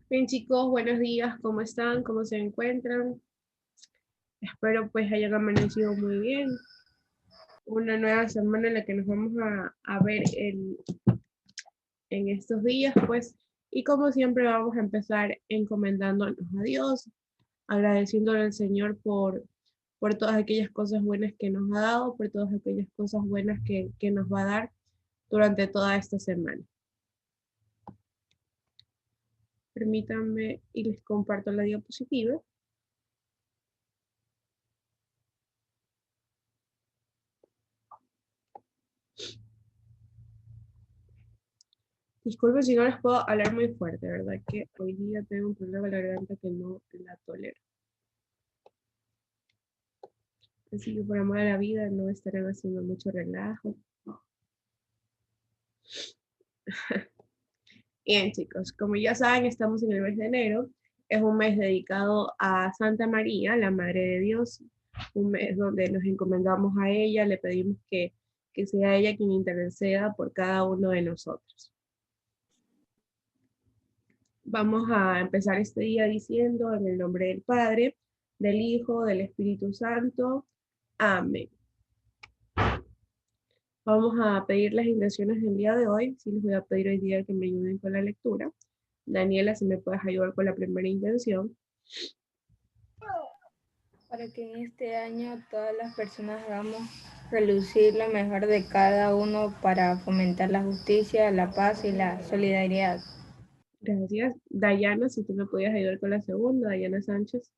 Bien chicos, buenos días, ¿cómo están? ¿Cómo se encuentran? Espero pues hayan amanecido muy bien. Una nueva semana en la que nos vamos a ver en estos días, pues, y como siempre vamos a empezar encomendándonos a Dios, agradeciéndole al Señor por todas aquellas cosas buenas que nos ha dado, por todas aquellas cosas buenas que nos va a dar durante toda esta semana. Permítanme y les comparto la diapositiva. Disculpen si no les puedo hablar muy fuerte, ¿verdad? Que hoy día tengo un problema en la garganta que no la tolero. Así que por amor a la vida no estarán haciendo mucho relajo. Bien, chicos, como ya saben, estamos en el mes de enero. Es un mes dedicado a Santa María, la Madre de Dios. Un mes donde nos encomendamos a ella, le pedimos que sea ella quien interceda por cada uno de nosotros. Vamos a empezar este día diciendo en el nombre del Padre, del Hijo, del Espíritu Santo. Amén. Vamos a pedir las intenciones del día de hoy. Sí, les voy a pedir hoy día que me ayuden con la lectura. Daniela, si me puedes ayudar con la primera intención. Para que en este año todas las personas hagamos relucir lo mejor de cada uno para fomentar la justicia, la paz y la solidaridad. Gracias. Dayana, si tú me podías ayudar con la segunda. Dayana Sánchez.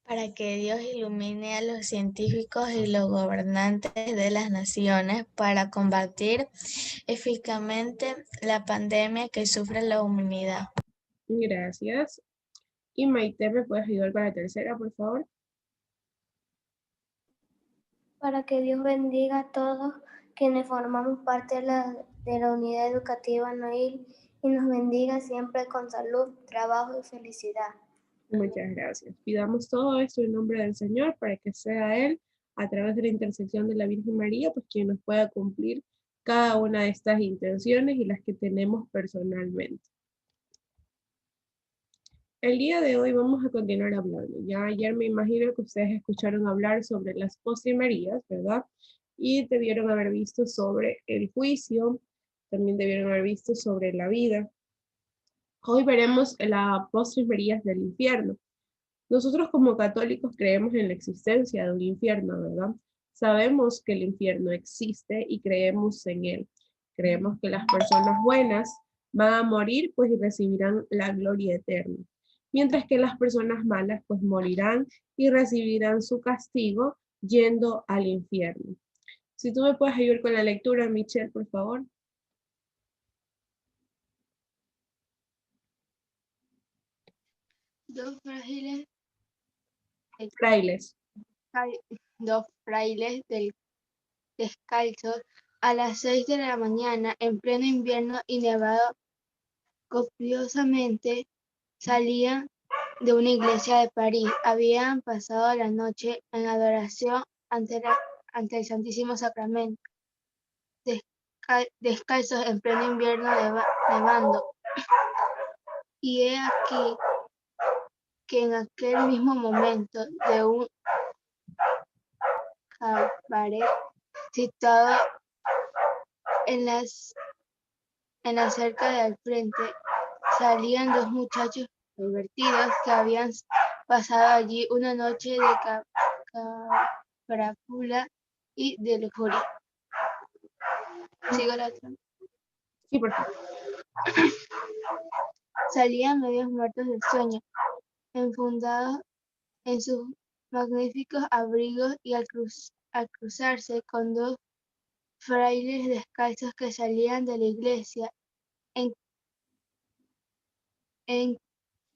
Para que Dios ilumine a los científicos y los gobernantes de las naciones para combatir eficazmente la pandemia que sufre la humanidad. Gracias. Y Maite, ¿me puedes ayudar con la tercera, por favor? Para que Dios bendiga a todos quienes formamos parte de la unidad educativa Noil y nos bendiga siempre con salud, trabajo y felicidad. Muchas gracias. Pidamos todo esto en nombre del Señor para que sea Él, a través de la intercesión de la Virgen María, pues quien nos pueda cumplir cada una de estas intenciones y las que tenemos personalmente. El día de hoy vamos a continuar hablando. Ya ayer me imagino que ustedes escucharon hablar sobre las postrimerías, ¿verdad? Y debieron haber visto sobre el juicio, también debieron haber visto sobre la vida. Hoy veremos las postrimerías del infierno. Nosotros como católicos creemos en la existencia de un infierno, ¿verdad? Sabemos que el infierno existe y creemos en él. Creemos que las personas buenas van a morir pues y recibirán la gloria eterna, mientras que las personas malas pues morirán y recibirán su castigo yendo al infierno. Si tú me puedes ayudar con la lectura, Michelle, por favor. Dos frailes, Frailes. dos frailes descalzos a las 6 de la mañana en pleno invierno y nevado copiosamente salían de una iglesia de París. Habían pasado la noche en adoración ante el Santísimo Sacramento, descalzos en pleno invierno nevando. Y he aquí que en aquel mismo momento de un cabaret situado en la cerca de al frente, salían dos muchachos pervertidos que habían pasado allí una noche de carápula y de lujuria. ¿Sigo la otra? Sí, por favor. Salían medios muertos del sueño, enfundados en sus magníficos abrigos y al cruzarse con dos frailes descalzos que salían de la iglesia,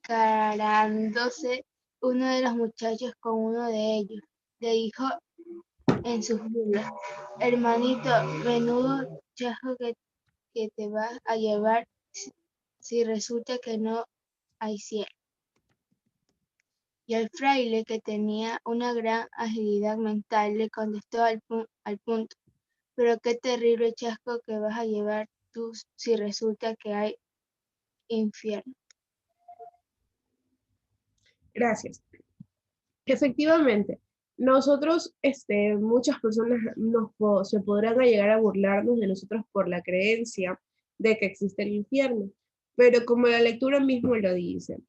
encarándose uno de los muchachos con uno de ellos, le dijo en sus burlas: hermanito, menudo chasco que te vas a llevar si resulta que no hay cielo. Y el fraile, que tenía una gran agilidad mental, le contestó al punto: pero qué terrible chasco que vas a llevar tú si resulta que hay infierno. Gracias. Efectivamente, nosotros, muchas personas se podrán llegar a burlarnos de nosotros por la creencia de que existe el infierno, pero como la lectura mismo lo dice,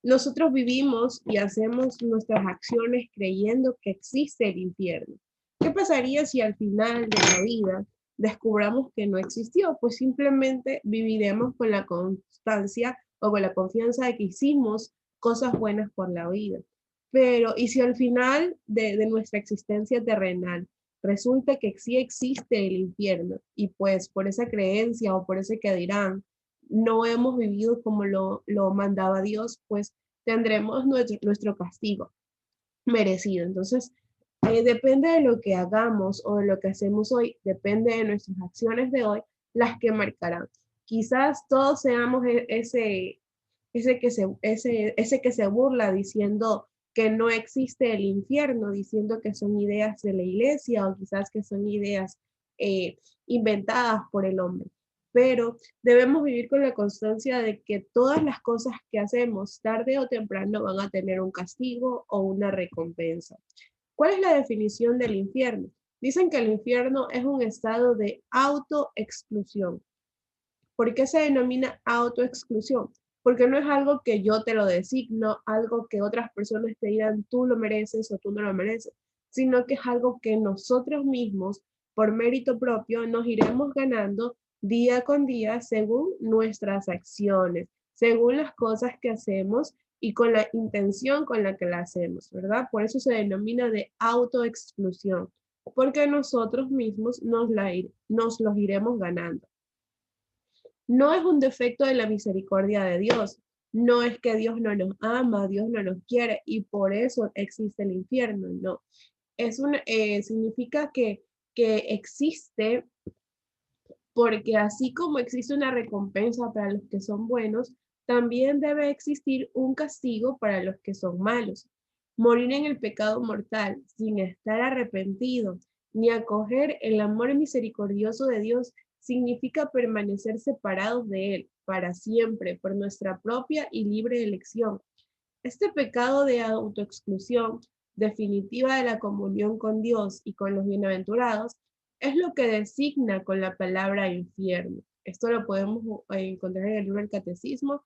nosotros vivimos y hacemos nuestras acciones creyendo que existe el infierno. ¿Qué pasaría si al final de la vida descubramos que no existió? Pues simplemente viviremos con la constancia o con la confianza de que hicimos cosas buenas por la vida. Pero, ¿y si al final de nuestra existencia terrenal resulta que sí existe el infierno y pues por esa creencia o por ese que dirán, no hemos vivido como lo mandaba Dios, pues tendremos nuestro castigo merecido? Entonces, depende de lo que hagamos o de lo que hacemos hoy, depende de nuestras acciones de hoy, las que marcarán. Quizás todos seamos ese que se burla diciendo que no existe el infierno, diciendo que son ideas de la iglesia o quizás que son ideas inventadas por el hombre. Pero debemos vivir con la constancia de que todas las cosas que hacemos tarde o temprano van a tener un castigo o una recompensa. ¿Cuál es la definición del infierno? Dicen que el infierno es un estado de autoexclusión. ¿Por qué se denomina autoexclusión? Porque no es algo que yo te lo designo, algo que otras personas te digan tú lo mereces o tú no lo mereces, sino que es algo que nosotros mismos, por mérito propio, nos iremos ganando día con día según nuestras acciones, según las cosas que hacemos y con la intención con la que la hacemos, ¿verdad? Por eso se denomina de autoexclusión, porque nosotros mismos nos los iremos ganando. No es un defecto de la misericordia de Dios. No es que Dios no nos ama, Dios no nos quiere y por eso existe el infierno. No. Significa que existe porque así como existe una recompensa para los que son buenos, también debe existir un castigo para los que son malos. Morir en el pecado mortal sin estar arrepentido ni acoger el amor misericordioso de Dios significa permanecer separados de Él para siempre por nuestra propia y libre elección. Este pecado de autoexclusión definitiva de la comunión con Dios y con los bienaventurados es lo que designa con la palabra infierno. Esto lo podemos encontrar en el libro del Catecismo.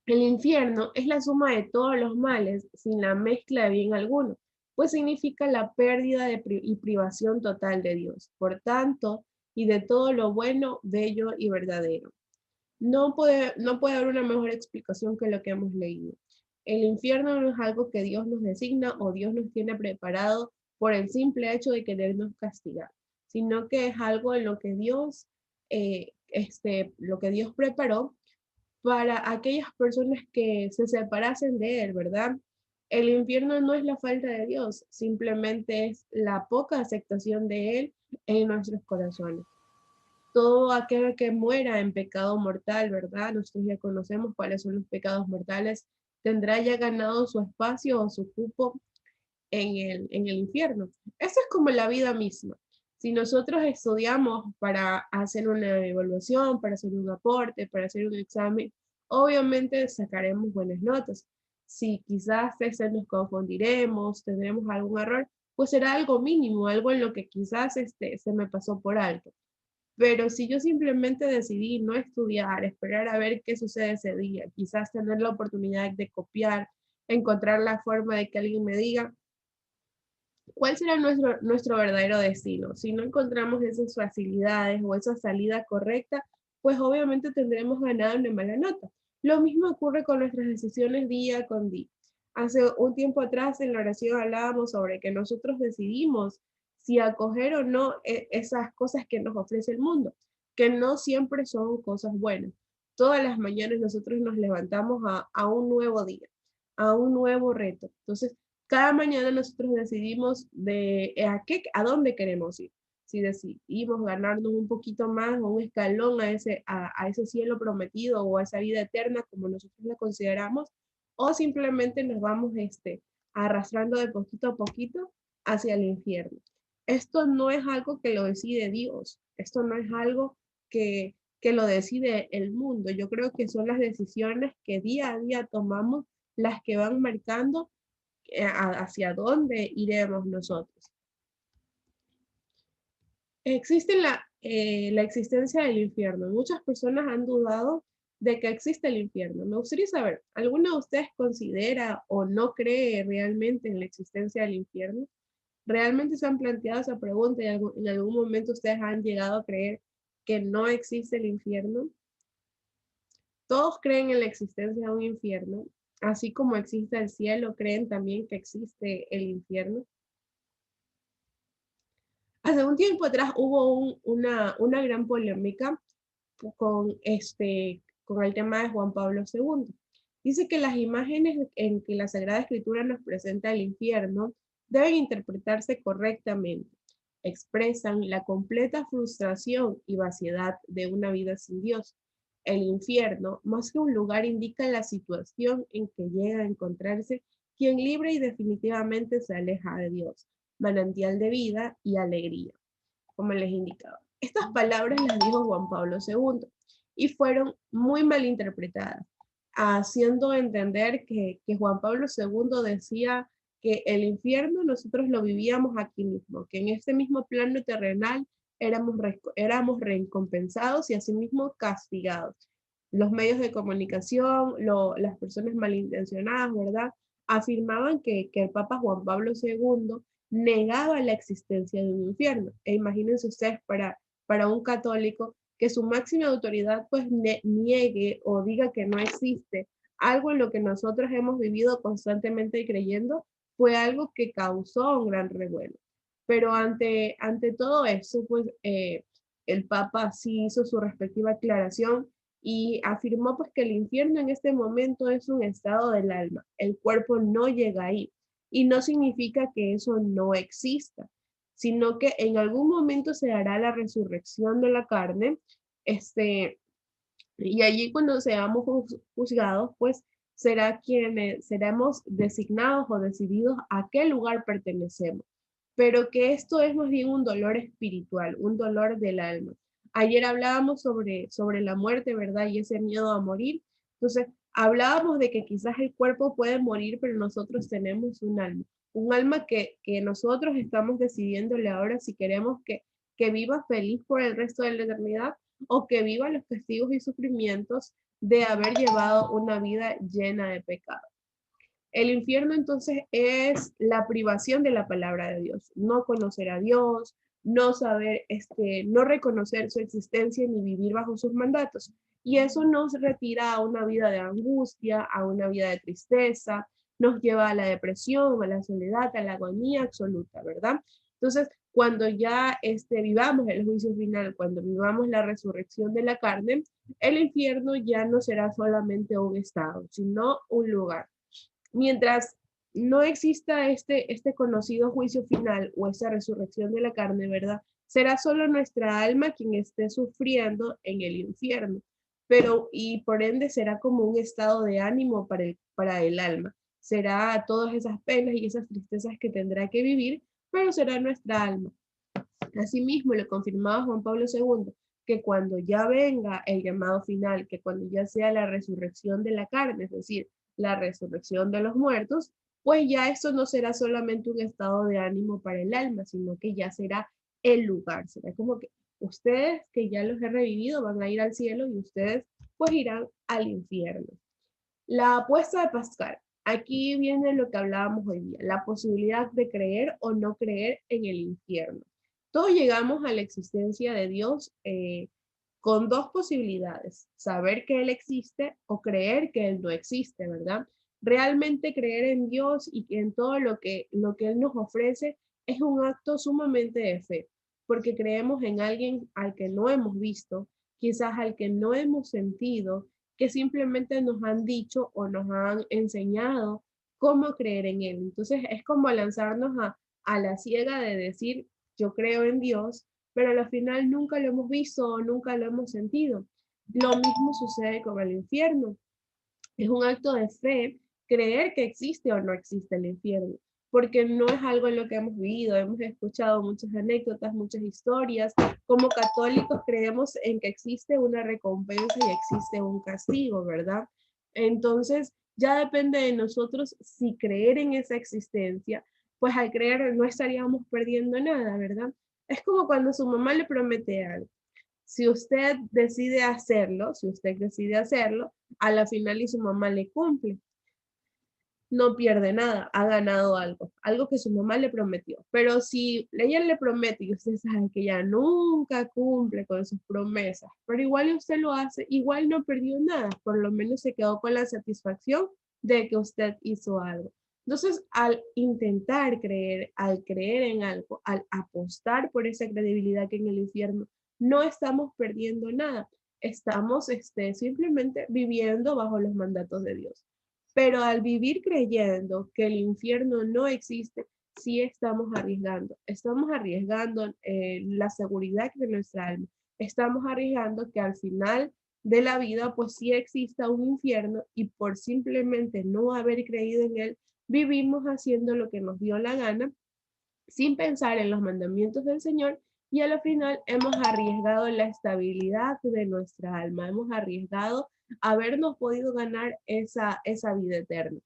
El infierno es la suma de todos los males sin la mezcla de bien alguno, pues significa la pérdida y privación total de Dios, por tanto, y de todo lo bueno, bello y verdadero. No puede haber una mejor explicación que lo que hemos leído. El infierno no es algo que Dios nos designa o Dios nos tiene preparado por el simple hecho de querernos castigar, sino que es algo en lo que Dios preparó para aquellas personas que se separasen de Él, ¿verdad? El infierno no es la falta de Dios, simplemente es la poca aceptación de Él en nuestros corazones. Todo aquel que muera en pecado mortal, ¿verdad? Nosotros ya conocemos cuáles son los pecados mortales, tendrá ya ganado su espacio o su cupo en el infierno. Eso es como la vida misma. Si nosotros estudiamos para hacer una evaluación, para hacer un aporte, para hacer un examen, obviamente sacaremos buenas notas. Si quizás nos confundiremos, tendremos algún error, pues será algo mínimo, algo en lo que quizás se me pasó por alto. Pero si yo simplemente decidí no estudiar, esperar a ver qué sucede ese día, quizás tener la oportunidad de copiar, encontrar la forma de que alguien me diga, ¿cuál será nuestro verdadero destino? Si no encontramos esas facilidades o esa salida correcta, pues obviamente tendremos ganado una mala nota. Lo mismo ocurre con nuestras decisiones día con día. Hace un tiempo atrás en la oración hablábamos sobre que nosotros decidimos si acoger o no esas cosas que nos ofrece el mundo, que no siempre son cosas buenas. Todas las mañanas nosotros nos levantamos a un nuevo día, a un nuevo reto. Entonces, cada mañana nosotros decidimos a dónde queremos ir. Si decidimos ganarnos un poquito más o un escalón a ese cielo prometido o a esa vida eterna como nosotros la consideramos, o simplemente nos vamos arrastrando de poquito a poquito hacia el infierno. Esto no es algo que lo decide Dios, esto no es algo que lo decide el mundo. Yo creo que son las decisiones que día a día tomamos las que van marcando hacia dónde iremos nosotros. Existe la existencia del infierno. Muchas personas han dudado de que existe el infierno. Me gustaría saber, ¿alguno de ustedes considera o no cree realmente en la existencia del infierno? ¿Realmente se han planteado esa pregunta y en algún momento ustedes han llegado a creer que no existe el infierno? Todos creen en la existencia de un infierno, así como existe el cielo, creen también que existe el infierno. Hace un tiempo atrás hubo una gran polémica con el tema de Juan Pablo II. Dice que las imágenes en que la Sagrada Escritura nos presenta el infierno deben interpretarse correctamente. Expresan la completa frustración y vaciedad de una vida sin Dios. El infierno, más que un lugar, indica la situación en que llega a encontrarse quien libre y definitivamente se aleja de Dios, manantial de vida y alegría, como les indicaba. Estas palabras las dijo Juan Pablo II y fueron muy mal interpretadas, haciendo entender que Juan Pablo II decía que el infierno nosotros lo vivíamos aquí mismo, que en este mismo plano terrenal éramos recompensados y asimismo castigados. Los medios de comunicación, las personas malintencionadas, ¿verdad?, afirmaban que el Papa Juan Pablo II negaba la existencia de un infierno. E imagínense ustedes para un católico que su máxima autoridad pues niegue o diga que no existe algo en lo que nosotros hemos vivido constantemente y creyendo, fue algo que causó un gran revuelo. Pero ante todo eso, pues el Papa sí hizo su respectiva aclaración y afirmó pues que el infierno en este momento es un estado del alma. El cuerpo no llega ahí. Y no significa que eso no exista, sino que en algún momento se hará la resurrección de la carne, y allí cuando seamos juzgados, pues será quienes seremos designados o decididos a qué lugar pertenecemos. Pero que esto es más bien un dolor espiritual, un dolor del alma. Ayer hablábamos sobre la muerte, ¿verdad? Y ese miedo a morir. Entonces, hablábamos de que quizás el cuerpo puede morir, pero nosotros tenemos un alma que nosotros estamos decidiéndole ahora si queremos que viva feliz por el resto de la eternidad o que viva los castigos y sufrimientos de haber llevado una vida llena de pecado. El infierno entonces es la privación de la palabra de Dios, no conocer a Dios, no saber, no reconocer su existencia ni vivir bajo sus mandatos. Y eso nos retira a una vida de angustia, a una vida de tristeza, nos lleva a la depresión, a la soledad, a la agonía absoluta, ¿verdad? Entonces, cuando ya vivamos el juicio final, cuando vivamos la resurrección de la carne, el infierno ya no será solamente un estado, sino un lugar. Mientras no exista este conocido juicio final o esa resurrección de la carne, ¿verdad? Será solo nuestra alma quien esté sufriendo en el infierno, y por ende será como un estado de ánimo para el alma. Será todas esas penas y esas tristezas que tendrá que vivir, pero será nuestra alma. Asimismo, lo confirmaba Juan Pablo II, que cuando ya venga el llamado final, que cuando ya sea la resurrección de la carne, es decir, la resurrección de los muertos, pues ya esto no será solamente un estado de ánimo para el alma, sino que ya será el lugar. Será como que ustedes que ya los he revivido van a ir al cielo y ustedes pues irán al infierno. La apuesta de Pascal. Aquí viene lo que hablábamos hoy día, la posibilidad de creer o no creer en el infierno. Todos llegamos a la existencia de Dios con dos posibilidades, saber que Él existe o creer que Él no existe, ¿verdad? Realmente creer en Dios y en todo lo que Él nos ofrece es un acto sumamente de fe, porque creemos en alguien al que no hemos visto, quizás al que no hemos sentido, que simplemente nos han dicho o nos han enseñado cómo creer en Él. Entonces es como lanzarnos a la ciega de decir, yo creo en Dios, pero al final nunca lo hemos visto o nunca lo hemos sentido. Lo mismo sucede con el infierno. Es un acto de fe creer que existe o no existe el infierno, porque no es algo en lo que hemos vivido, hemos escuchado muchas anécdotas, muchas historias, como católicos creemos en que existe una recompensa y existe un castigo, ¿verdad? Entonces, ya depende de nosotros si creer en esa existencia, pues al creer no estaríamos perdiendo nada, ¿verdad? Es como cuando su mamá le promete algo. Si usted decide hacerlo, a la final y su mamá le cumple, no pierde nada, ha ganado algo, algo que su mamá le prometió. Pero si ella le promete y usted sabe que ya nunca cumple con sus promesas, pero igual usted lo hace, igual no perdió nada, por lo menos se quedó con la satisfacción de que usted hizo algo. Entonces, al intentar creer, al creer en algo, al apostar por esa credibilidad que en el infierno, no estamos perdiendo nada, estamos simplemente viviendo bajo los mandatos de Dios. Pero al vivir creyendo que el infierno no existe, sí estamos arriesgando la seguridad de nuestra alma, estamos arriesgando que al final de la vida pues sí exista un infierno y por simplemente no haber creído en él, vivimos haciendo lo que nos dio la gana sin pensar en los mandamientos del Señor y a la final hemos arriesgado la estabilidad de nuestra alma, hemos arriesgado habernos podido ganar esa vida eterna.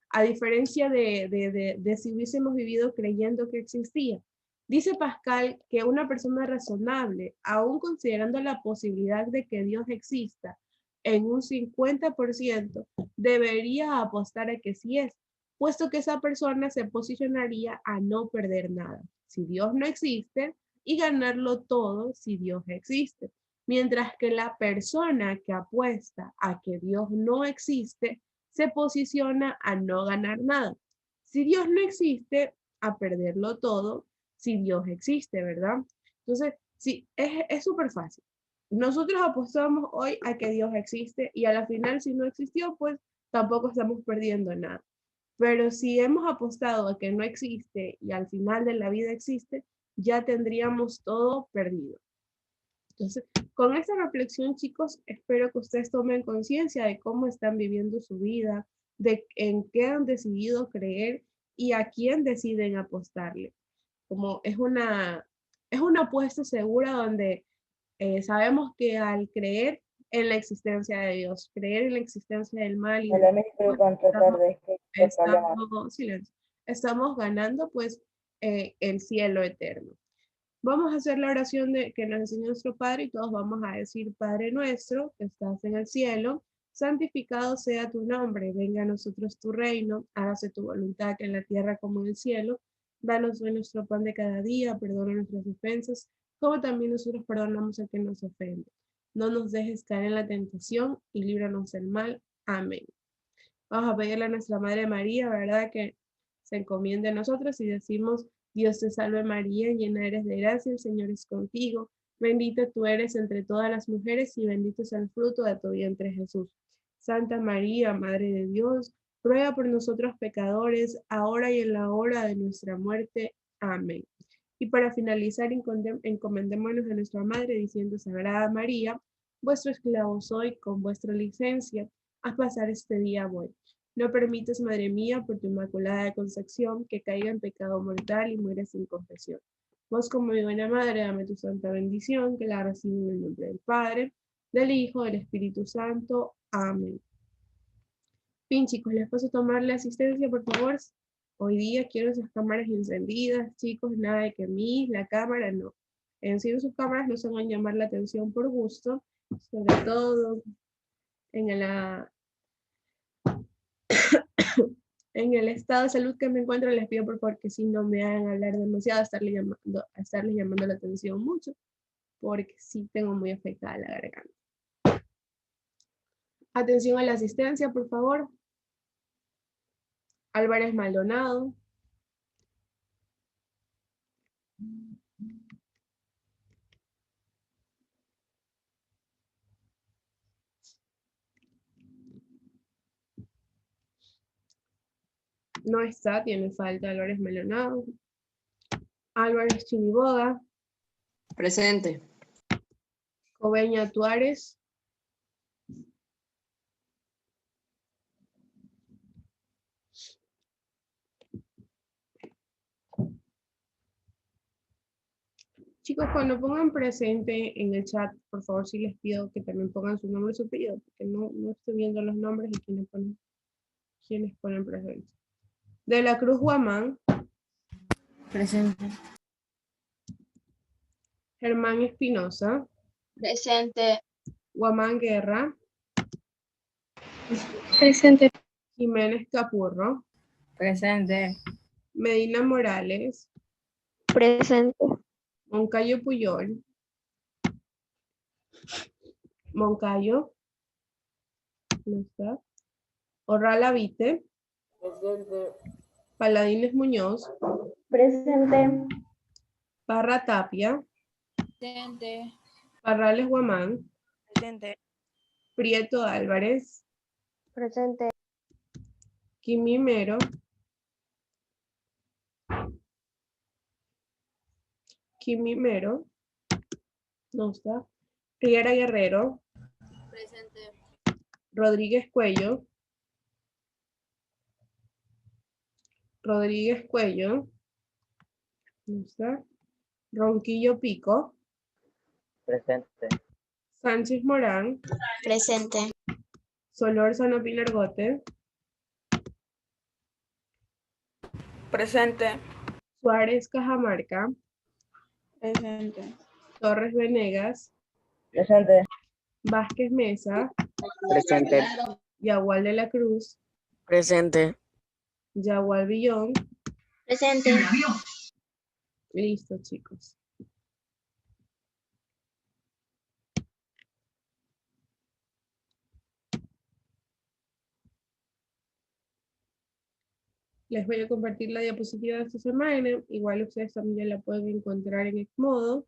A diferencia de si hubiésemos vivido creyendo que existía. Dice Pascal que una persona razonable, aún considerando la posibilidad de que Dios exista en un 50%, debería apostar a que sí es, puesto que esa persona se posicionaría a no perder nada si Dios no existe y ganarlo todo si Dios existe. Mientras que la persona que apuesta a que Dios no existe se posiciona a no ganar nada. Si Dios no existe, a perderlo todo si Dios existe, ¿verdad? Entonces, sí, es súper fácil. Nosotros apostamos hoy a que Dios existe y a la final si no existió, pues tampoco estamos perdiendo nada. Pero si hemos apostado a que no existe y al final de la vida existe, ya tendríamos todo perdido. Entonces, con esta reflexión, chicos, espero que ustedes tomen conciencia de cómo están viviendo su vida, de en qué han decidido creer y a quién deciden apostarle. Como es una apuesta segura donde sabemos que al creer en la existencia de Dios, creer en la existencia del mal y Hola, del me pues, cuánto tarde es que problema. silencio, estamos ganando pues el cielo eterno. Vamos a hacer la oración que nos enseñó nuestro Padre y todos vamos a decir, Padre nuestro, que estás en el cielo, santificado sea tu nombre, venga a nosotros tu reino, hágase tu voluntad en la tierra como en el cielo. Danos hoy nuestro pan de cada día, perdona nuestras ofensas, como también nosotros perdonamos a quien nos ofende. No nos dejes caer en la tentación y líbranos del mal. Amén. Vamos a pedirle a nuestra Madre María, ¿verdad? Que se encomiende a nosotros y decimos, Dios te salve María, llena eres de gracia, el Señor es contigo. Bendita tú eres entre todas las mujeres y bendito es el fruto de tu vientre Jesús. Santa María, Madre de Dios, ruega por nosotros pecadores, ahora y en la hora de nuestra muerte. Amén. Y para finalizar, encomendémonos a nuestra Madre diciendo, Sagrada María, vuestro esclavo soy, con vuestra licencia, haz pasar este día voy. No permites, Madre mía, por tu inmaculada concepción, que caiga en pecado mortal y muera sin confesión. Vos como mi buena Madre, dame tu santa bendición, que la recibo en el nombre del Padre, del Hijo, del Espíritu Santo. Amén. Fin, chicos, les paso a tomar la asistencia, por favor. Hoy día quiero esas cámaras encendidas, chicos, nada de que la cámara, no. Encienden sus cámaras, no se van a llamar la atención por gusto, sobre todo en la en el estado de salud que me encuentro, les pido por favor que si no me hagan hablar demasiado, a estarles llamando la atención mucho, porque sí tengo muy afectada la garganta. Atención a la asistencia, por favor. Álvarez Maldonado. No está, tiene falta Álvarez Maldonado. Álvarez Chiniboga. Presente. Coveña Tuárez. Chicos, cuando pongan presente en el chat, por favor, sí les pido que también pongan su nombre y su apellido, porque no estoy viendo los nombres de quienes ponen presente. De la Cruz Guamán. Presente. Germán Espinosa. Presente. Guamán Guerra. Presente. Jiménez Capurro. Presente. Medina Morales. Presente. Moncayo Puyol. Moncayo. No está. Orrala Vite. Paladines Muñoz. Presente. Parra Tapia. Presente. Parrales Guamán. Presente. Prieto Álvarez. Presente. Quimimero. Quimimero. No está. Riera Guerrero. Presente. Rodríguez Cuello. Rodríguez Cuello. No está. Ronquillo Pico. Presente. Sánchez Morán. Presente. Solórzano Pilargote. Presente. Suárez Cajamarca. Presente. Torres Venegas. Presente. Vázquez Mesa. Presente. Yagual de la Cruz. Presente. Yagual Villón. Presente. Listo, chicos. Les voy a compartir la diapositiva de esta semana. Igual ustedes también la pueden encontrar en Edmodo.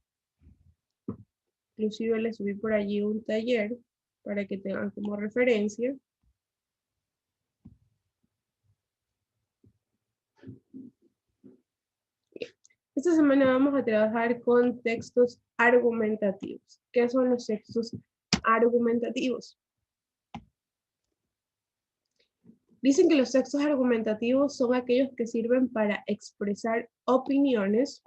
Inclusive les subí por allí un taller para que tengan como referencia. Esta semana vamos a trabajar con textos argumentativos. ¿Qué son los textos argumentativos? Dicen que los textos argumentativos son aquellos que sirven para expresar opiniones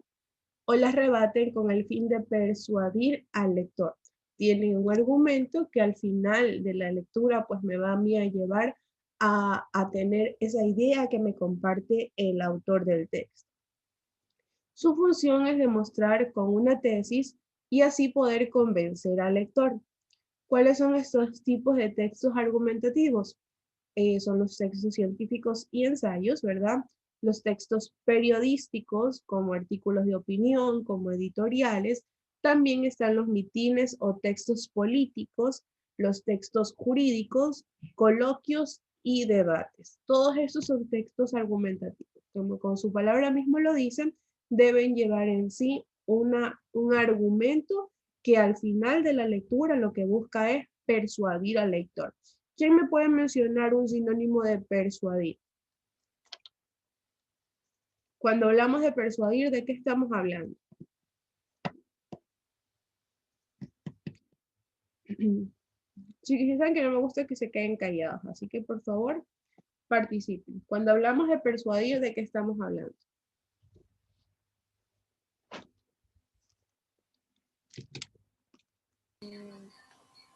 o las rebaten con el fin de persuadir al lector. Tienen un argumento que al final de la lectura pues me va a mí a llevar a tener esa idea que me comparte el autor del texto. Su función es demostrar con una tesis y así poder convencer al lector. ¿Cuáles son estos tipos de textos argumentativos? Son los textos científicos y ensayos, ¿verdad? Los textos periodísticos, como artículos de opinión, como editoriales. También están los mitines o textos políticos, los textos jurídicos, coloquios y debates. Todos estos son textos argumentativos. Como con su palabra mismo lo dicen, deben llevar en sí un argumento que al final de la lectura lo que busca es persuadir al lector. ¿Quién me puede mencionar un sinónimo de persuadir? Cuando hablamos de persuadir, ¿de qué estamos hablando? Chicos, saben que no me gusta que se queden callados, así que por favor, participen. Cuando hablamos de persuadir, ¿de qué estamos hablando?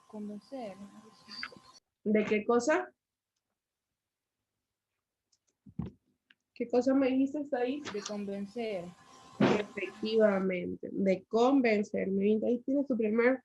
Convencer. ¿De qué cosa? ¿Qué cosa me dijiste ahí? De convencer. Efectivamente, de convencerme. Ahí tienes tu primer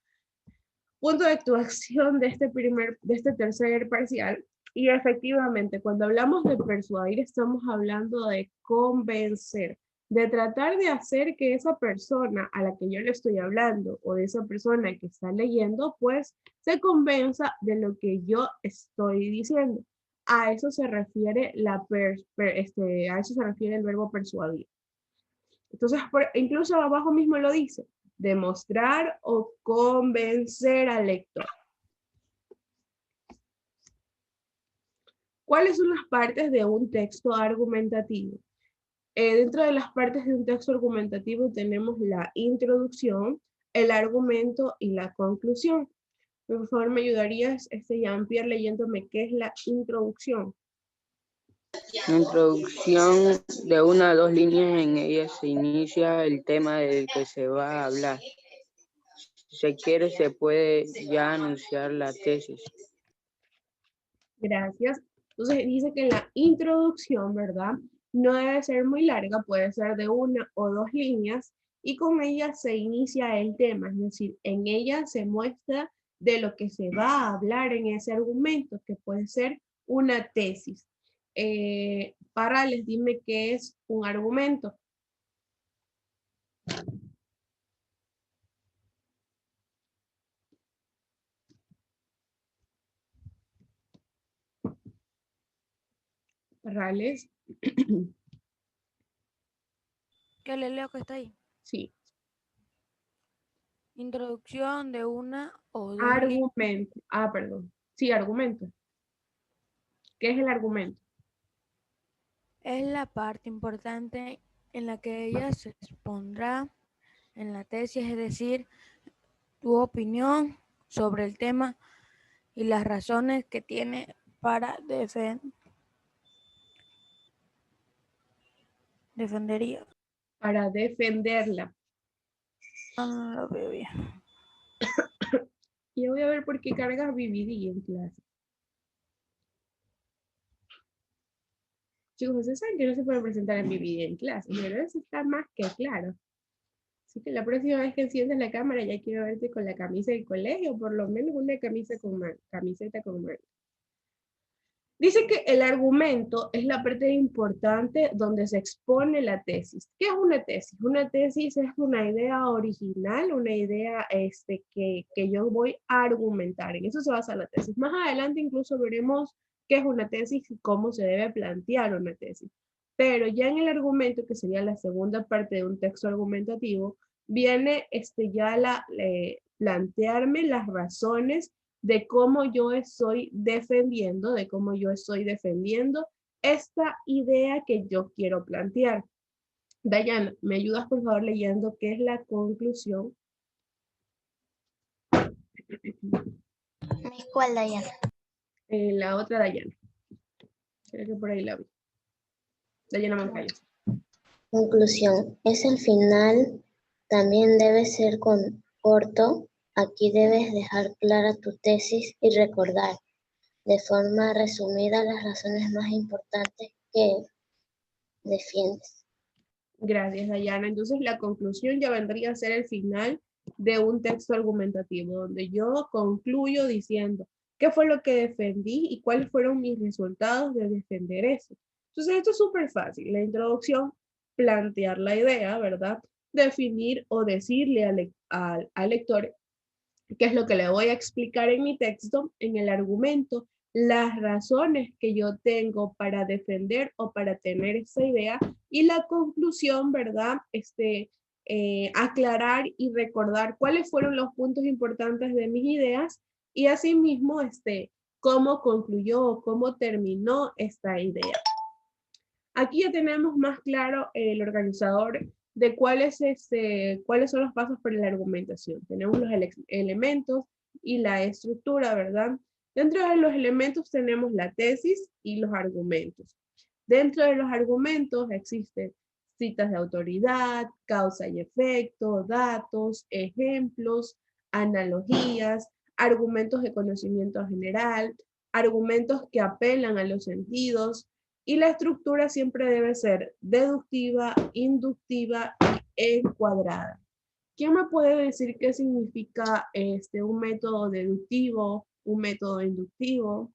punto de actuación de este tercer parcial. Y efectivamente, cuando hablamos de persuadir, estamos hablando de convencer, de tratar de hacer que esa persona a la que yo le estoy hablando o de esa persona que está leyendo, pues se convenza de lo que yo estoy diciendo. A eso se refiere a eso se refiere el verbo persuadir. Entonces, incluso abajo mismo lo dice, demostrar o convencer al lector. ¿Cuáles son las partes de un texto argumentativo? Dentro de las partes de un texto argumentativo tenemos la introducción, el argumento y la conclusión. Por favor, ¿me ayudarías, Jean-Pierre, leyéndome qué es la introducción? La introducción de una o dos líneas, en ella se inicia el tema del que se va a hablar. Si se quiere, se puede ya anunciar la tesis. Gracias. Entonces dice que la introducción, ¿verdad? No debe ser muy larga, puede ser de una o dos líneas y con ella se inicia el tema, es decir, en ella se muestra de lo que se va a hablar en ese argumento, que puede ser una tesis. Parales, dime qué es un argumento. Parales. ¿Qué le leo que está ahí? Sí. Introducción de una o dos Argumento. Ah, perdón. Sí, argumento. ¿Qué es el argumento? es la parte importante en la que ella se expondrá en la tesis, es decir, tu opinión sobre el tema y las razones que tiene para defendería. Para defenderla. No lo veo bien. Y voy a ver por qué cargas BBD en clase. Chicos, ustedes saben que no se puede presentar en BBD en clase, pero eso está más que claro. Así que la próxima vez que enciendas la cámara ya quiero verte con la camisa del colegio, por lo menos una camisa con camiseta con manga. Dice que el argumento es la parte importante donde se expone la tesis. ¿Qué es una tesis? Una tesis es una idea original, una idea que yo voy a argumentar. En eso se basa la tesis. Más adelante incluso veremos qué es una tesis y cómo se debe plantear una tesis. Pero ya en el argumento, que sería la segunda parte de un texto argumentativo, viene plantearme las razones de cómo yo estoy defendiendo, esta idea que yo quiero plantear. Dayana, ¿me ayudas por favor leyendo qué es la conclusión? ¿Cuál, Dayana? La otra Dayana. Creo que por ahí la vi. Dayana Moncayo. Conclusión. Es el final. También debe ser corto. Aquí debes dejar clara tu tesis y recordar de forma resumida las razones más importantes que defiendes. Gracias, Dayana. Entonces, la conclusión ya vendría a ser el final de un texto argumentativo, donde yo concluyo diciendo qué fue lo que defendí y cuáles fueron mis resultados de defender eso. Entonces, esto es súper fácil. La introducción, plantear la idea, ¿verdad? Definir o decirle al lector qué es lo que le voy a explicar en mi texto, en el argumento, las razones que yo tengo para defender o para tener esa idea y la conclusión, ¿verdad? Aclarar y recordar cuáles fueron los puntos importantes de mis ideas y asimismo, cómo concluyó o cómo terminó esta idea. Aquí ya tenemos más claro el organizador de cuáles son los pasos para la argumentación. Tenemos los elementos y la estructura, ¿verdad? Dentro de los elementos tenemos la tesis y los argumentos. Dentro de los argumentos existen citas de autoridad, causa y efecto, datos, ejemplos, analogías, argumentos de conocimiento general, argumentos que apelan a los sentidos, y la estructura siempre debe ser deductiva, inductiva y encuadrada. ¿Quién me puede decir qué significa un método deductivo, un método inductivo?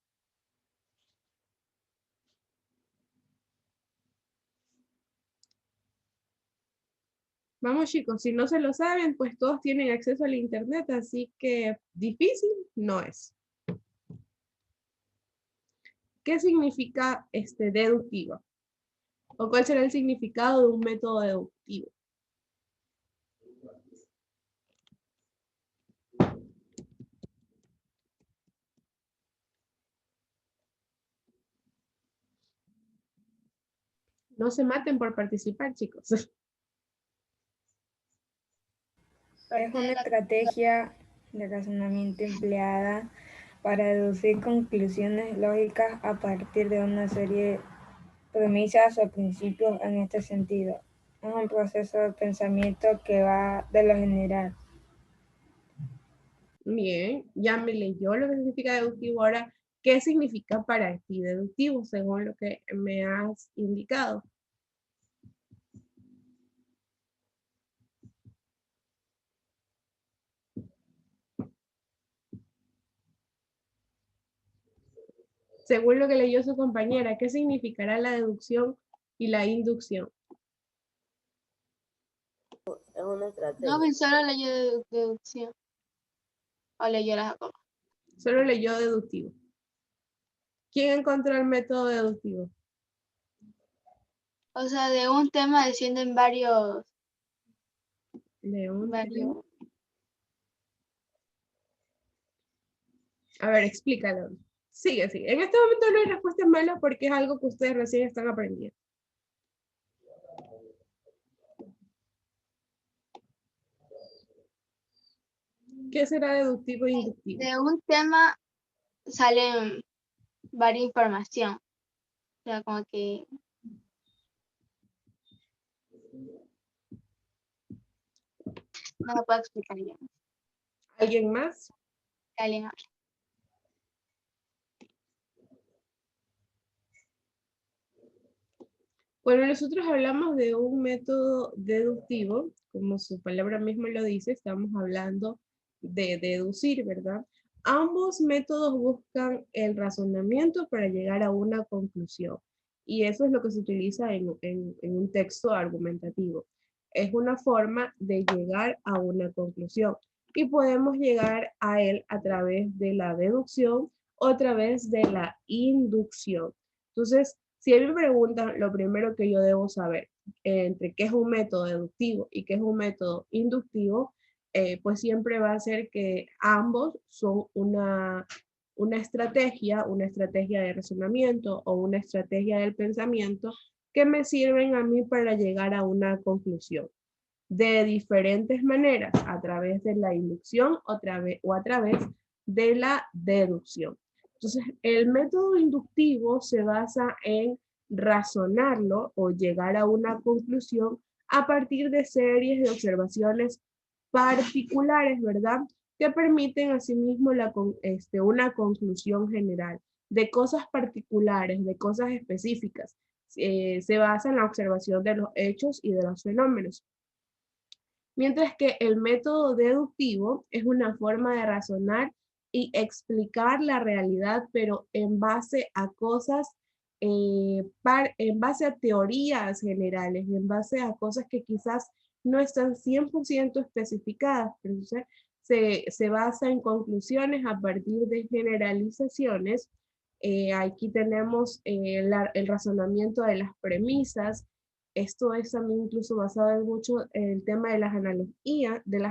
Vamos chicos, si no se lo saben, pues todos tienen acceso al internet, así que difícil no es. ¿Qué significa deductivo? ¿O cuál será el significado de un método deductivo? No se maten por participar, chicos. Es una estrategia de razonamiento empleada para deducir conclusiones lógicas a partir de una serie premisas o principios en este sentido. Es un proceso de pensamiento que va de lo general. Bien, ya me leyó lo que significa deductivo. Ahora, ¿qué significa para ti deductivo según lo que me has indicado? Según lo que leyó su compañera, ¿qué significará la deducción y la inducción? Es una estrategia. No, que solo leyó deducción. O leyó las cosas. Solo leyó deductivo. ¿Quién encontró el método deductivo? O sea, de un tema descienden varios. León. A ver, explícalo. Sigue. En este momento no hay respuestas malas porque es algo que ustedes recién están aprendiendo. ¿Qué será deductivo e inductivo? De un tema salen varias información. O sea, como que no lo puedo explicar bien. ¿Alguien más? Que alguien hable. Bueno, nosotros hablamos de un método deductivo, como su palabra misma lo dice, estamos hablando de deducir, ¿verdad? Ambos métodos buscan el razonamiento para llegar a una conclusión, y eso es lo que se utiliza en un texto argumentativo. Es una forma de llegar a una conclusión, y podemos llegar a él a través de la deducción o a través de la inducción. Entonces, si a mí me preguntan, lo primero que yo debo saber entre qué es un método deductivo y qué es un método inductivo, pues siempre va a ser que ambos son una estrategia de razonamiento o una estrategia del pensamiento que me sirven a mí para llegar a una conclusión de diferentes maneras, a través de la inducción o a través de la deducción. Entonces, el método inductivo se basa en razonarlo o llegar a una conclusión a partir de series de observaciones particulares, ¿verdad? Que permiten asimismo una conclusión general de cosas particulares, de cosas específicas. Se basa en la observación de los hechos y de los fenómenos. Mientras que el método deductivo es una forma de razonar y explicar la realidad, pero en base a cosas, en base a teorías generales, en base a cosas que quizás no están 100% especificadas, pero se basa en conclusiones a partir de generalizaciones. Aquí tenemos el razonamiento de las premisas. Esto es también incluso basado en mucho en el tema de las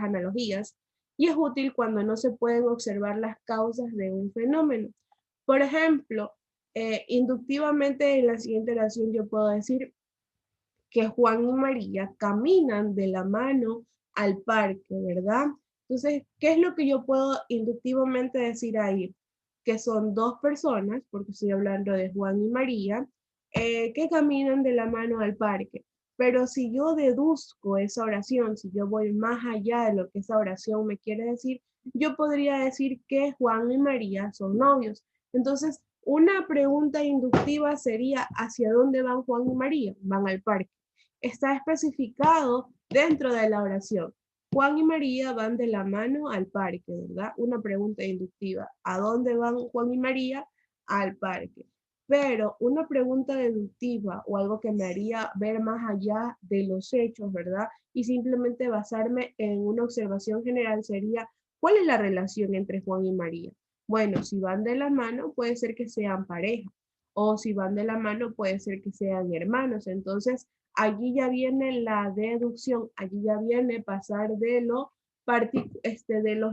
analogías, y es útil cuando no se pueden observar las causas de un fenómeno. Por ejemplo, inductivamente en la siguiente oración yo puedo decir que Juan y María caminan de la mano al parque, ¿verdad? Entonces, ¿qué es lo que yo puedo inductivamente decir ahí? Que son dos personas, porque estoy hablando de Juan y María, que caminan de la mano al parque. Pero si yo deduzco esa oración, si yo voy más allá de lo que esa oración me quiere decir, yo podría decir que Juan y María son novios. Entonces, una pregunta inductiva sería, ¿hacia dónde van Juan y María? Van al parque. Está especificado dentro de la oración. Juan y María van de la mano al parque, ¿verdad? Una pregunta inductiva. ¿A dónde van Juan y María? Al parque. Pero una pregunta deductiva o algo que me haría ver más allá de los hechos, ¿verdad? Y simplemente basarme en una observación general sería, ¿cuál es la relación entre Juan y María? Bueno, si van de la mano, puede ser que sean pareja. O si van de la mano, puede ser que sean hermanos. Entonces, allí ya viene la deducción, allí ya viene pasar de lo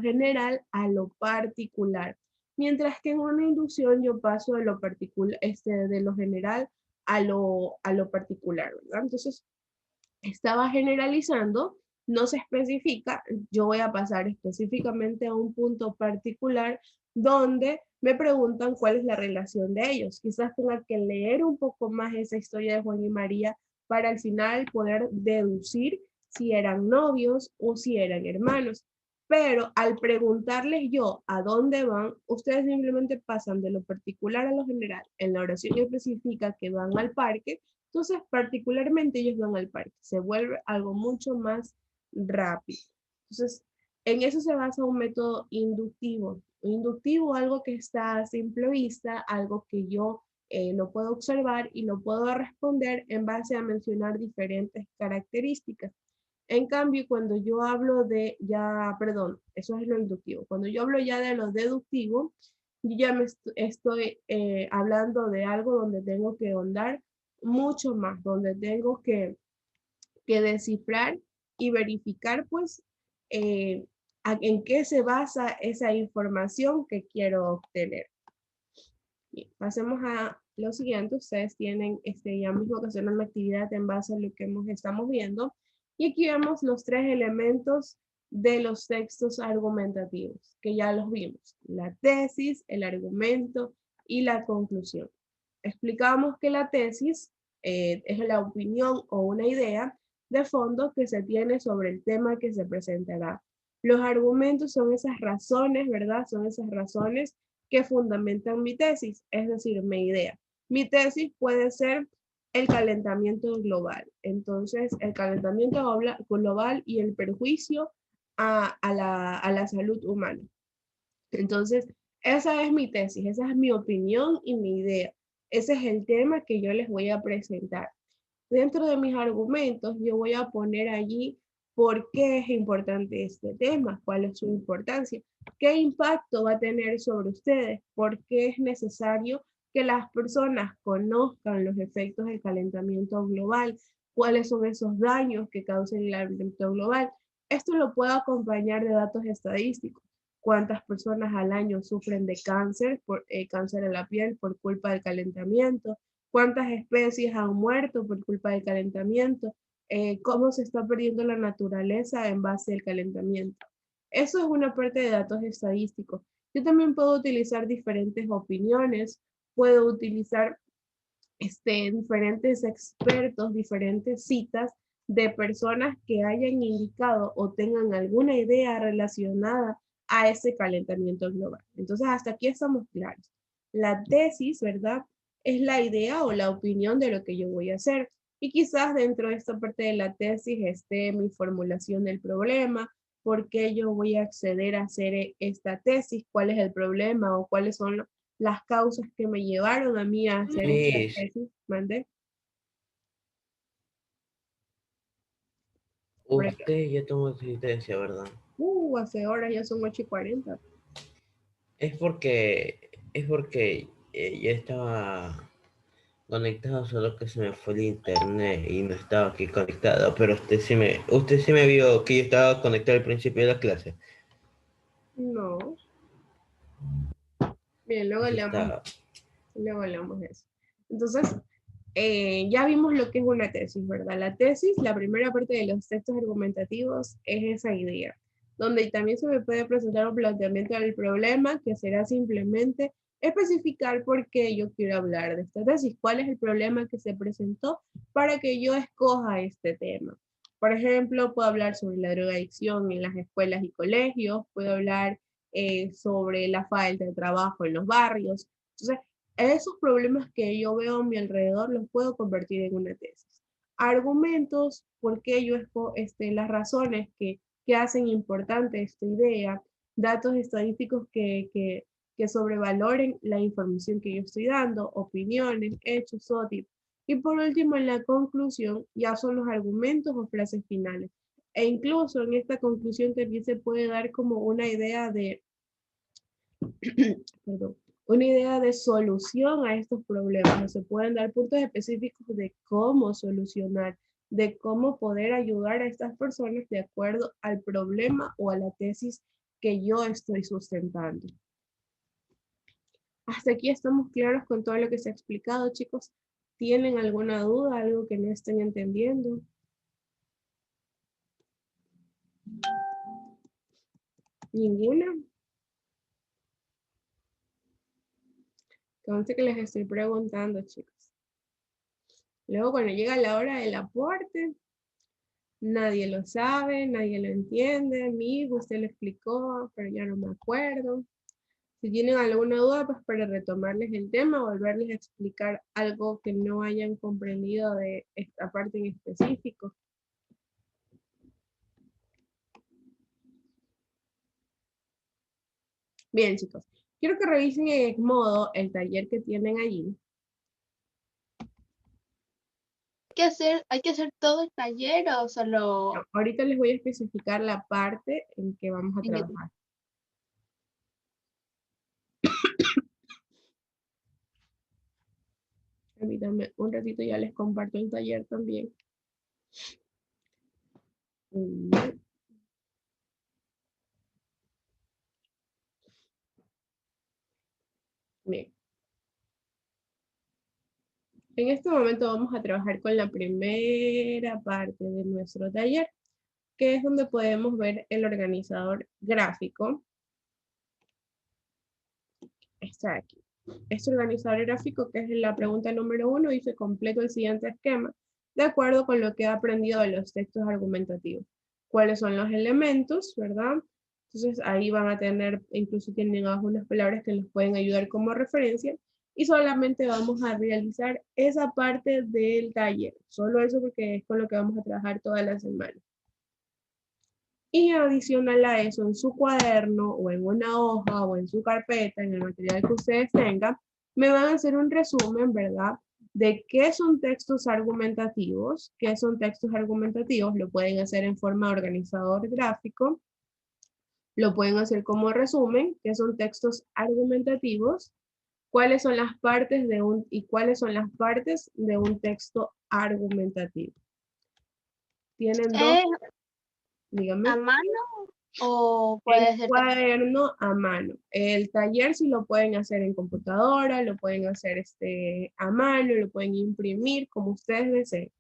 general a lo particular. Mientras que en una inducción yo paso de lo particular, de lo general a lo particular, ¿verdad? Entonces, estaba generalizando no se especifica, yo voy a pasar específicamente a un punto particular donde me preguntan cuál es la relación de ellos. Quizás tenga que leer un poco más esa historia de Juan y María para al final poder deducir si eran novios o si eran hermanos. Pero al preguntarles yo a dónde van, ustedes simplemente pasan de lo particular a lo general. En la oración específica que van al parque, entonces particularmente ellos van al parque. Se vuelve algo mucho más rápido. Entonces, en eso se basa un método inductivo. Inductivo, algo que está a simple vista, algo que yo lo puedo observar y lo puedo responder en base a mencionar diferentes características. En cambio, cuando yo hablo de ya, perdón, eso es lo inductivo. Cuando yo hablo ya de lo deductivo, yo ya me estoy hablando de algo donde tengo que ahondar mucho más, donde tengo que descifrar y verificar, pues, en qué se basa esa información que quiero obtener. Bien, pasemos a lo siguiente. Ustedes tienen ya mismo que hacer una actividad en base a lo que estamos viendo. Y aquí vemos los tres elementos de los textos argumentativos, que ya los vimos. La tesis, el argumento y la conclusión. Explicamos que la tesis es la opinión o una idea de fondo que se tiene sobre el tema que se presentará. Los argumentos son esas razones, ¿verdad? Son esas razones que fundamentan mi tesis, es decir, mi idea. Mi tesis puede ser el calentamiento global. Entonces, el calentamiento global y el perjuicio a la salud humana. Entonces, esa es mi tesis, esa es mi opinión y mi idea. Ese es el tema que yo les voy a presentar. Dentro de mis argumentos, yo voy a poner allí por qué es importante este tema, cuál es su importancia, qué impacto va a tener sobre ustedes, por qué es necesario que las personas conozcan los efectos del calentamiento global, cuáles son esos daños que causa el calentamiento global. Esto lo puedo acompañar de datos estadísticos. Cuántas personas al año sufren de cáncer, cáncer de la piel por culpa del calentamiento, cuántas especies han muerto por culpa del calentamiento, cómo se está perdiendo la naturaleza en base al calentamiento. Eso es una parte de datos estadísticos. Yo también puedo utilizar diferentes opiniones, puedo utilizar diferentes expertos, diferentes citas de personas que hayan indicado o tengan alguna idea relacionada a ese calentamiento global. Entonces, hasta aquí estamos claros. La tesis, ¿verdad? Es la idea o la opinión de lo que yo voy a hacer. Y quizás dentro de esta parte de la tesis esté mi formulación del problema, por qué yo voy a acceder a hacer esta tesis, cuál es el problema o cuáles son las causas que me llevaron a mí a hacer esta tesis. ¿Mandé? Usted ya tomó asistencia, ¿verdad? Hace horas, ya son 8:40. Es porque ya estaba conectado, solo que se me fue el internet y no estaba aquí conectado, pero usted sí me vio que yo estaba conectado al principio de la clase. No. Bien, luego leamos eso. Entonces, ya vimos lo que es una tesis, ¿verdad? La tesis, la primera parte de los textos argumentativos es esa idea, donde también se me puede presentar un planteamiento del problema, que será simplemente especificar por qué yo quiero hablar de esta tesis, cuál es el problema que se presentó para que yo escoja este tema. Por ejemplo, puedo hablar sobre la drogadicción en las escuelas y colegios, puedo hablar sobre la falta de trabajo en los barrios. Entonces, esos problemas que yo veo a mi alrededor los puedo convertir en una tesis. Argumentos, por qué yo las razones que hacen importante esta idea, datos estadísticos que sobrevaloren la información que yo estoy dando, opiniones, hechos o tipos. Y por último, en la conclusión, ya son los argumentos o frases finales. E incluso en esta conclusión también se puede dar como una idea de, perdón, una idea de solución a estos problemas. O se pueden dar puntos específicos de cómo solucionar, de cómo poder ayudar a estas personas de acuerdo al problema o a la tesis que yo estoy sustentando. Hasta aquí estamos claros con todo lo que se ha explicado, chicos. ¿Tienen alguna duda, algo que no estén entendiendo? ¿Ninguna? Entonces que les estoy preguntando, chicos. Luego cuando llega la hora del aporte, nadie lo sabe, nadie lo entiende. Mi hijo, usted lo explicó, pero ya no me acuerdo. Si tienen alguna duda, pues para retomarles el tema, volverles a explicar algo que no hayan comprendido de esta parte en específico. Bien, chicos. Quiero que revisen en Edmodo el taller que tienen allí. ¿Hay que hacer todo el taller o solo No, ahorita les voy a especificar la parte en que vamos a en que trabajar. Permítanme un ratito, ya les comparto el taller también. Bien. En este momento vamos a trabajar con la primera parte de nuestro taller, que es donde podemos ver el organizador gráfico. Está aquí. Este organizador gráfico, que es la pregunta número 1, dice completo el siguiente esquema, de acuerdo con lo que ha aprendido de los textos argumentativos. ¿Cuáles son los elementos, verdad? Entonces ahí van a tener, incluso tienen algunas palabras que les pueden ayudar como referencia, y solamente vamos a realizar esa parte del taller. Solo eso porque es con lo que vamos a trabajar toda la semana. Y adicional a eso, en su cuaderno o en una hoja o en su carpeta, en el material que ustedes tengan, me van a hacer un resumen, ¿verdad? De qué son textos argumentativos. ¿Qué son textos argumentativos? Lo pueden hacer en forma de organizador gráfico. Lo pueden hacer como resumen. ¿Qué son textos argumentativos? ¿Cuáles son las partes de cuáles son las partes de un texto argumentativo? Tienen dos, es dígame. a mano o El puede ser cuaderno a mano. El taller sí lo pueden hacer en computadora, lo pueden hacer a mano, lo pueden imprimir como ustedes deseen,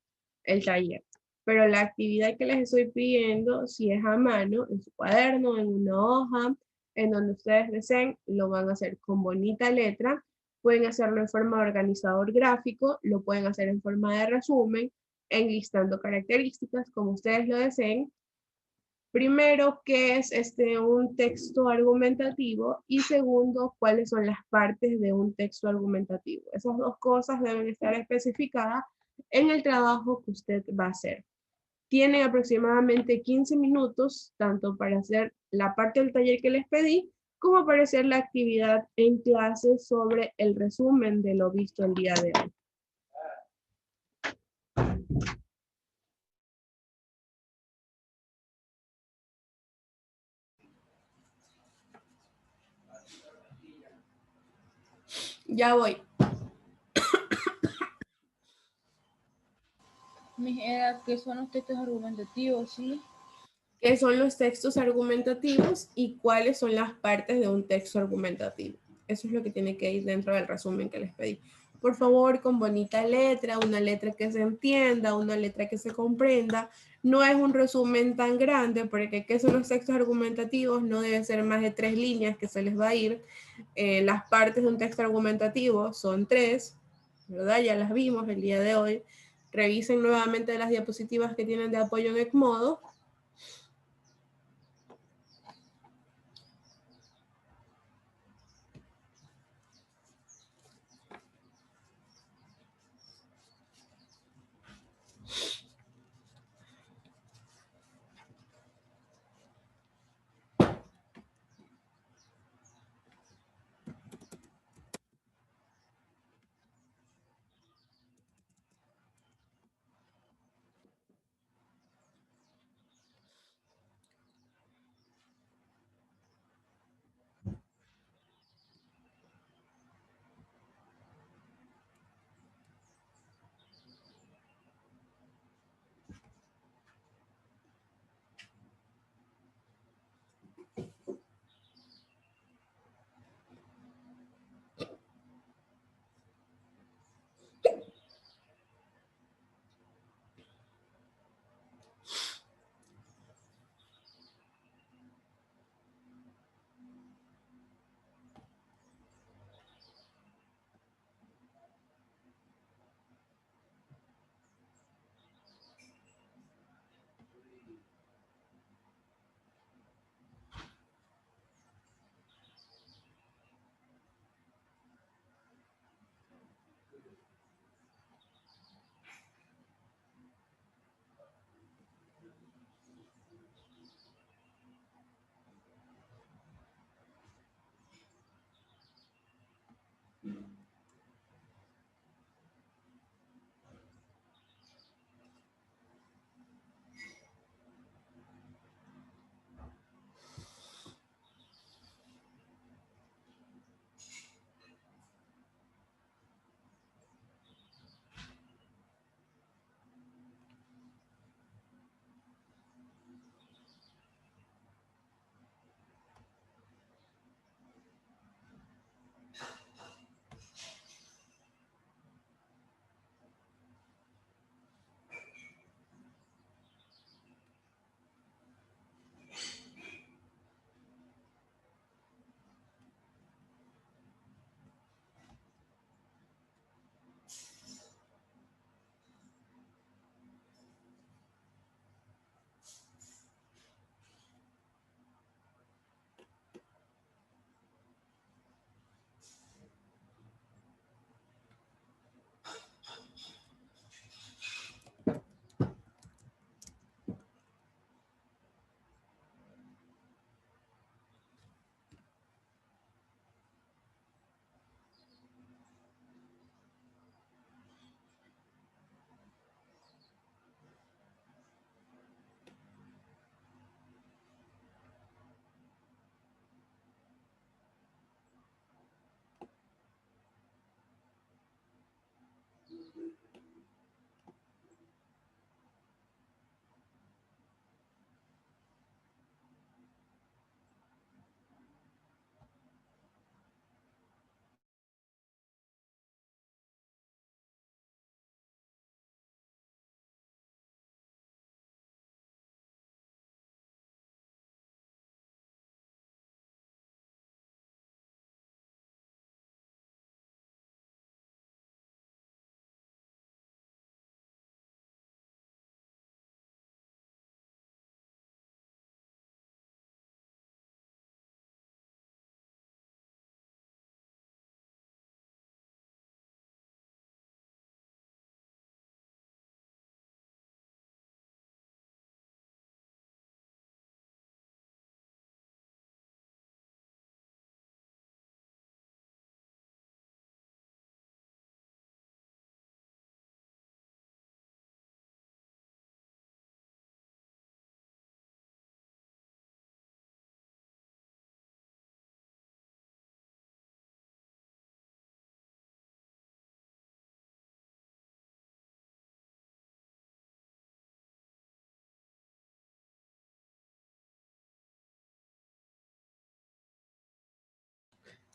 el taller. Pero la actividad que les estoy pidiendo, si es a mano, en su cuaderno, en una hoja, en donde ustedes deseen, lo van a hacer con bonita letra. Pueden hacerlo en forma de organizador gráfico, lo pueden hacer en forma de resumen, enlistando características como ustedes lo deseen. Primero, ¿qué es un texto argumentativo? Y segundo, ¿cuáles son las partes de un texto argumentativo? Esas dos cosas deben estar especificadas en el trabajo que usted va a hacer. Tiene aproximadamente 15 minutos, tanto para hacer la parte del taller que les pedí, como para hacer la actividad en clase sobre el resumen de lo visto el día de hoy. Ya voy. ¿Qué son los textos argumentativos? ¿Sí? ¿Qué son los textos argumentativos y cuáles son las partes de un texto argumentativo? Eso es lo que tiene que ir dentro del resumen que les pedí. Por favor, con bonita letra, una letra que se entienda, una letra que se comprenda. No es un resumen tan grande porque ¿qué son los textos argumentativos? No debe ser más de 3 líneas que se les va a ir. Las partes de un texto argumentativo son 3, ¿verdad? Ya las vimos el día de hoy. Revisen nuevamente las diapositivas que tienen de apoyo en Edmodo.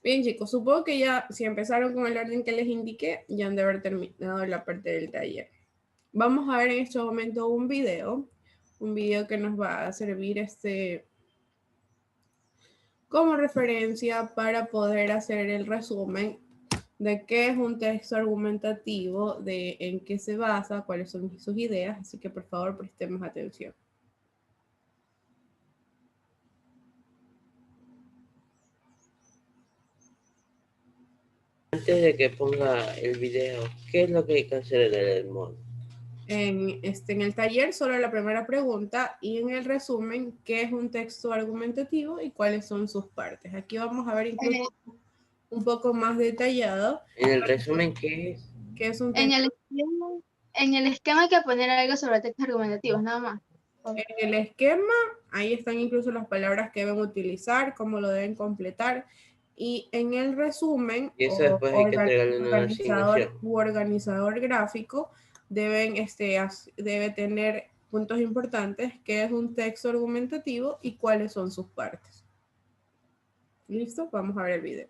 Bien, chicos, supongo que ya, si empezaron con el orden que les indiqué, ya han de haber terminado la parte del taller. Vamos a ver en este momento un video que nos va a servir como referencia para poder hacer el resumen de qué es un texto argumentativo, de en qué se basa, cuáles son sus ideas, así que por favor prestemos atención. Antes de que ponga el video, ¿qué es lo que hay que hacer en el módulo? En el taller solo la primera pregunta y en el resumen qué es un texto argumentativo y cuáles son sus partes. Aquí vamos a ver incluso un poco más detallado. En el resumen, ¿qué es? ¿Qué es un texto? En el esquema hay que poner algo sobre textos argumentativos, nada más. En el esquema, ahí están incluso las palabras que deben utilizar, cómo lo deben completar. Y en el resumen, Y eso después hay que entregarle una asignación. organizador gráfico, debe tener puntos importantes, qué es un texto argumentativo y cuáles son sus partes. ¿Listo? Vamos a ver el video.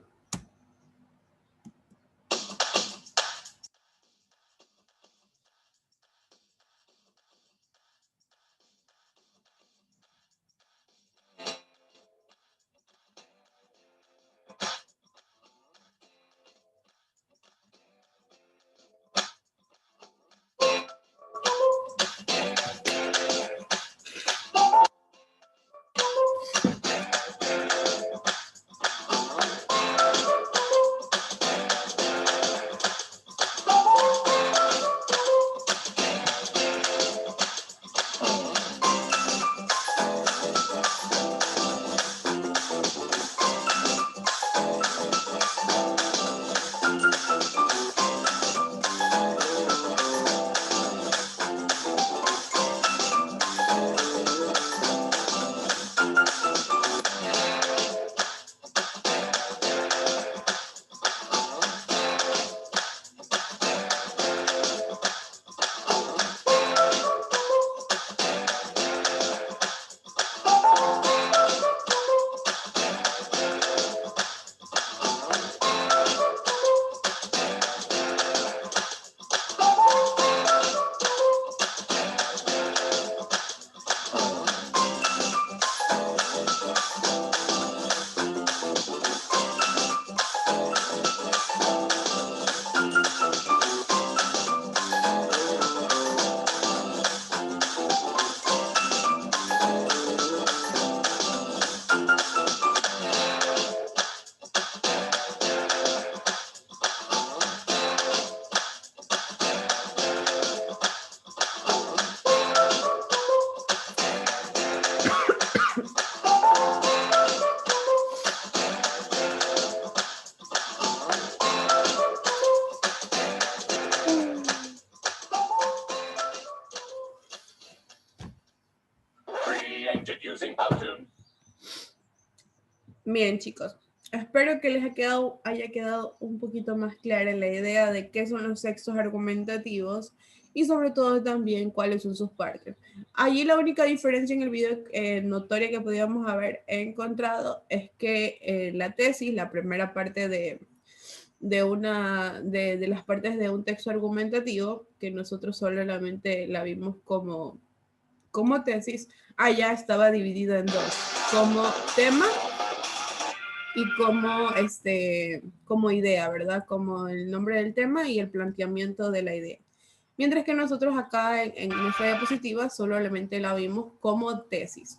Bien, chicos, espero que les haya quedado un poquito más clara la idea de qué son los textos argumentativos y sobre todo también cuáles son sus partes. Allí la única diferencia en el video notoria que podíamos haber encontrado es que la tesis, la primera parte de las partes de un texto argumentativo, que nosotros solamente la vimos como tesis, allá estaba dividida en dos, como tema y como idea, ¿verdad? Como el nombre del tema y el planteamiento de la idea. Mientras que nosotros acá en nuestra diapositiva solamente la vimos como tesis,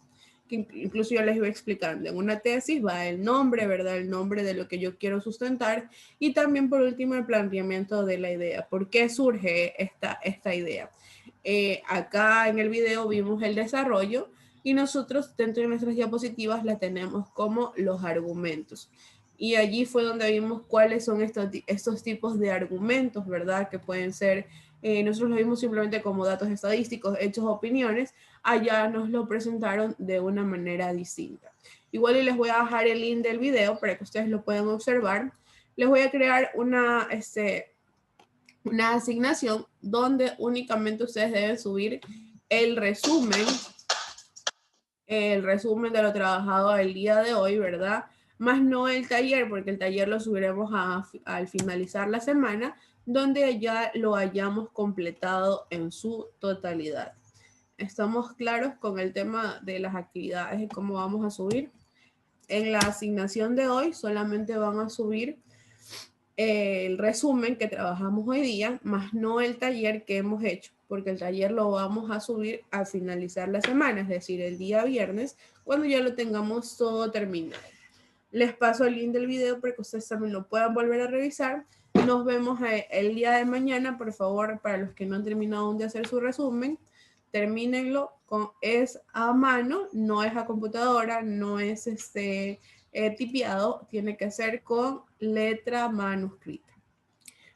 que incluso yo les iba explicando. En una tesis va el nombre, ¿verdad? El nombre de lo que yo quiero sustentar y también por último el planteamiento de la idea. ¿Por qué surge esta idea? Acá en el video vimos el desarrollo y nosotros dentro de nuestras diapositivas la tenemos como los argumentos. Y allí fue donde vimos cuáles son estos tipos de argumentos, ¿verdad? Que pueden ser, nosotros lo vimos simplemente como datos estadísticos, hechos, opiniones. Allá nos lo presentaron de una manera distinta. Igual y les voy a dejar el link del video para que ustedes lo puedan observar. Les voy a crear una asignación donde únicamente ustedes deben subir el resumen de lo trabajado el día de hoy, ¿verdad? más no el taller, porque el taller lo subiremos al finalizar la semana, donde ya lo hayamos completado en su totalidad. ¿Estamos claros con el tema de las actividades y cómo vamos a subir? En la asignación de hoy solamente van a subir el resumen que trabajamos hoy día, más no el taller que hemos hecho, porque el taller lo vamos a subir al finalizar la semana, es decir, el día viernes, cuando ya lo tengamos todo terminado. Les paso el link del video para que ustedes también lo puedan volver a revisar. Nos vemos el día de mañana, por favor, para los que no han terminado aún de hacer su resumen, termínenlo, es a mano, no es a computadora, no es tipiado, tiene que ser con letra manuscrita.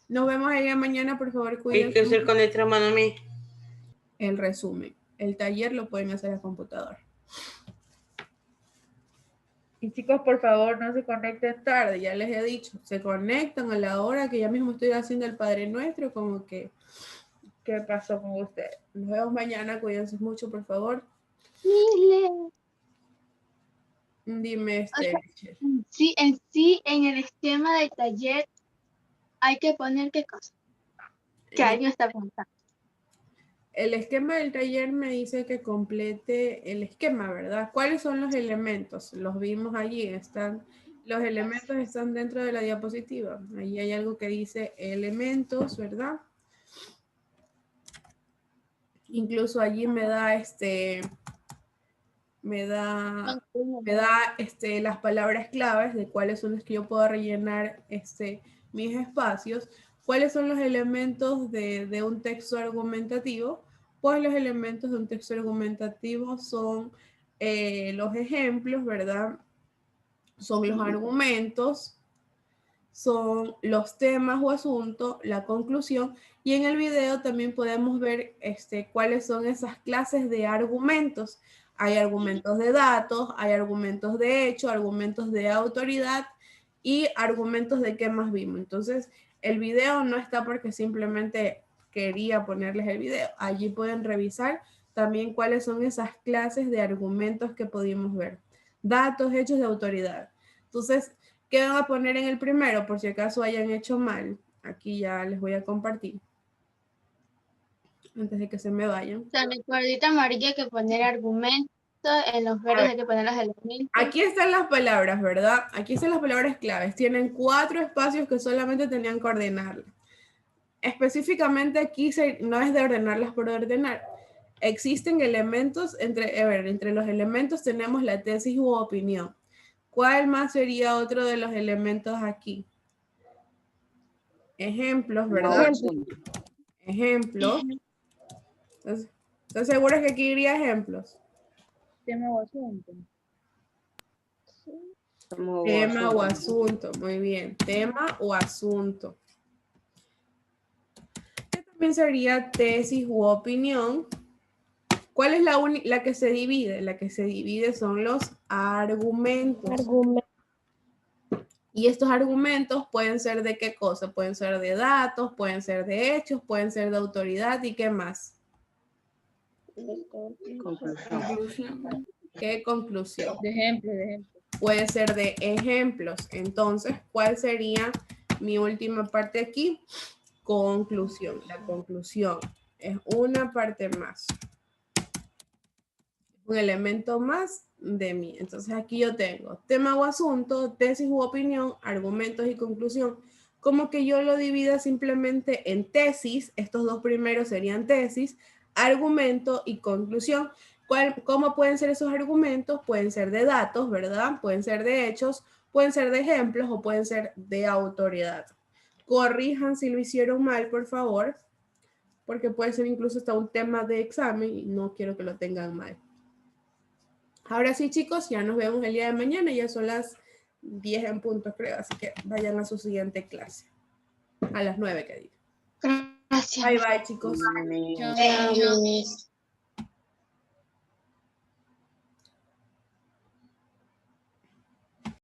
Nos vemos el día de mañana, por favor, cuídense. ¿Hay que hacer con letra mano a mí? El resumen. El taller lo pueden hacer a computadora. Y chicos, por favor, no se conecten tarde, ya les he dicho, se conectan a la hora que ya mismo estoy haciendo el Padre Nuestro, como que, ¿qué pasó con ustedes? Nos vemos mañana, cuídense mucho, por favor. Dime, O sea, en el esquema del taller hay que poner qué cosa. ¿Qué año está preguntando? El esquema del taller me dice que complete el esquema, ¿verdad? ¿Cuáles son los elementos? Los vimos allí, los elementos están dentro de la diapositiva. Ahí hay algo que dice elementos, ¿verdad? Incluso allí me da las palabras claves de cuáles son los que yo puedo rellenar mis espacios. ¿Cuáles son los elementos de un texto argumentativo? Pues los elementos de un texto argumentativo son los ejemplos, ¿verdad? Son los argumentos, son los temas o asuntos, la conclusión, y en el video también podemos ver cuáles son esas clases de argumentos. Hay argumentos de datos, hay argumentos de hecho, argumentos de autoridad y argumentos de qué más vimos. Entonces, el video no está porque simplemente quería ponerles el video. Allí pueden revisar también cuáles son esas clases de argumentos que pudimos ver. Datos, hechos de autoridad. Entonces, ¿qué van a poner en el primero? Por si acaso hayan hecho mal. Aquí ya les voy a compartir. Antes de que se me vayan. O sea, en el cuadrito amarillo hay que poner argumentos, en los verdes hay que poner los elementos. Aquí están las palabras, ¿verdad? Aquí están las palabras claves. Tienen 4 espacios que solamente tenían que ordenarlas. Específicamente aquí no es de ordenarlas por ordenar. Existen elementos, entre los elementos tenemos la tesis u opinión. ¿Cuál más sería otro de los elementos aquí? Ejemplos, ¿verdad? Ejemplos. ¿Estás seguros que aquí iría ejemplos? Tema o asunto. Tema o asunto, muy bien. Tema o asunto. También sería tesis u opinión. ¿Cuál es la que se divide? La que se divide son los argumentos. Y estos argumentos pueden ser de qué cosa? Pueden ser de datos, pueden ser de hechos, pueden ser de autoridad y qué más. Conclusión. ¿Qué conclusión? De ejemplo. Puede ser de ejemplos. Entonces, ¿cuál sería mi última parte aquí? Conclusión. La conclusión es una parte más. Un elemento más de mí. Entonces aquí yo tengo tema o asunto, tesis u opinión, argumentos y conclusión. Como que yo lo divida simplemente en tesis, estos dos primeros serían tesis, argumento y conclusión. ¿Cómo pueden ser esos argumentos? Pueden ser de datos, ¿verdad? Pueden ser de hechos, pueden ser de ejemplos o pueden ser de autoridad. Corrijan si lo hicieron mal, por favor, porque puede ser incluso hasta un tema de examen y no quiero que lo tengan mal. Ahora sí, chicos, ya nos vemos el día de mañana. Ya son las 10 en punto, creo. Así que vayan a su siguiente clase. A las 9, que digo. Gracias. Bye, bye, chicos. Chao.